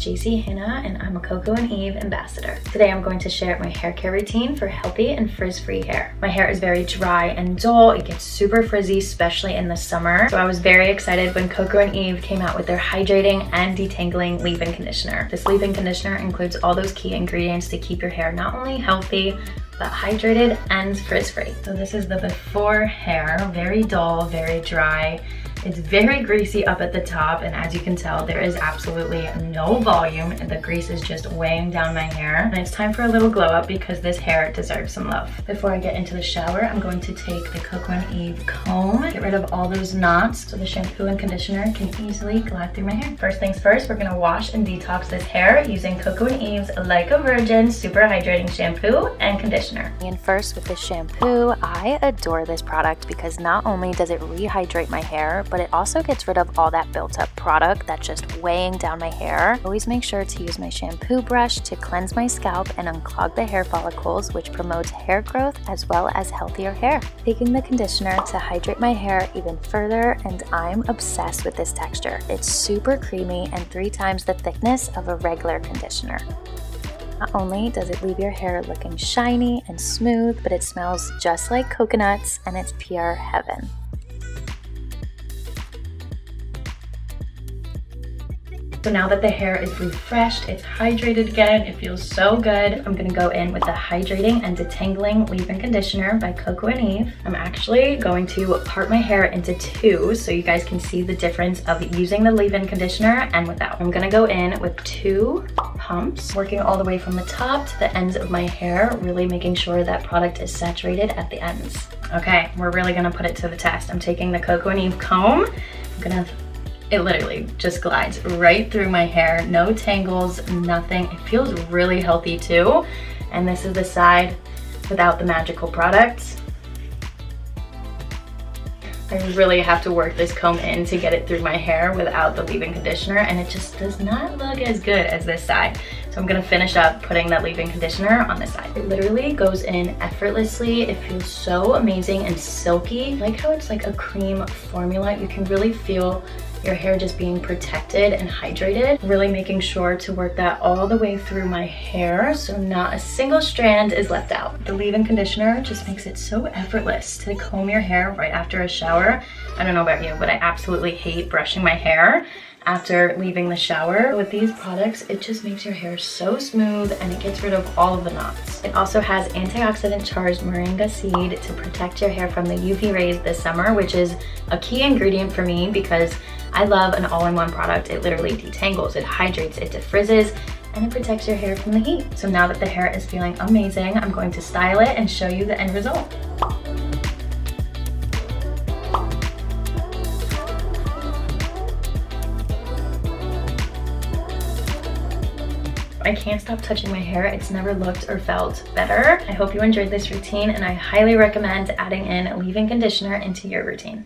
JC Hannah and I'm a Coco and Eve ambassador. Today I'm going to share my hair care routine for healthy and frizz-free hair. My hair is very dry and dull. It gets super frizzy, especially in the summer. So I was very excited when Coco and Eve came out with their hydrating and detangling leave-in conditioner. This leave-in conditioner includes all those key ingredients to keep your hair not only healthy, but hydrated and frizz-free. So this is the before hair, very dull, very dry. It's very greasy up at the top, and as you can tell, there is absolutely no volume, and the grease is just weighing down my hair. And it's time for a little glow up because this hair deserves some love. Before I get into the shower, I'm going to take the Coco and Eve comb, get rid of all those knots so the shampoo and conditioner can easily glide through my hair. First things first, we're gonna wash and detox this hair using Coco and Eve's Like a Virgin Super Hydrating Shampoo and Conditioner. And first with the shampoo, I adore this product because not only does it rehydrate my hair, but it also gets rid of all that built up product that's just weighing down my hair. Always make sure to use my shampoo brush to cleanse my scalp and unclog the hair follicles, which promotes hair growth as well as healthier hair. Taking the conditioner to hydrate my hair even further, and I'm obsessed with this texture. It's super creamy and 3 times the thickness of a regular conditioner. Not only does it leave your hair looking shiny and smooth, but it smells just like coconuts and it's pure heaven. So now that the hair is refreshed, it's hydrated again, it feels so good. I'm gonna go in with the Hydrating and Detangling Leave-In Conditioner by Coco and Eve. I'm actually going to part my hair into 2 so you guys can see the difference of using the leave-in conditioner and without. I'm gonna go in with 2 pumps, working all the way from the top to the ends of my hair, really making sure that product is saturated at the ends. Okay, we're really gonna put it to the test. I'm taking the Coco and Eve comb. It literally just glides right through my hair, no tangles, nothing. It feels really healthy too. And this is the side without the magical product. I really have to work this comb in to get it through my hair without the leave-in conditioner, and it just does not look as good as this side. So I'm gonna finish up putting that leave-in conditioner on this side. It literally goes in effortlessly. It feels so amazing and silky. I like how it's like a cream formula. You can really feel your hair just being protected and hydrated. Really making sure to work that all the way through my hair so not a single strand is left out. The leave-in conditioner just makes it so effortless to comb your hair right after a shower. I don't know about you, but I absolutely hate brushing my hair after leaving the shower. With these products, it just makes your hair so smooth and it gets rid of all of the knots. It also has antioxidant charged moringa seed to protect your hair from the UV rays this summer, which is a key ingredient for me because I love an all-in-one product. It literally detangles, it hydrates, it defrizzes, and it protects your hair from the heat. So now that the hair is feeling amazing, I'm going to style it and show you the end result. I can't stop touching my hair. It's never looked or felt better. I hope you enjoyed this routine, and I highly recommend adding in leave-in conditioner into your routine.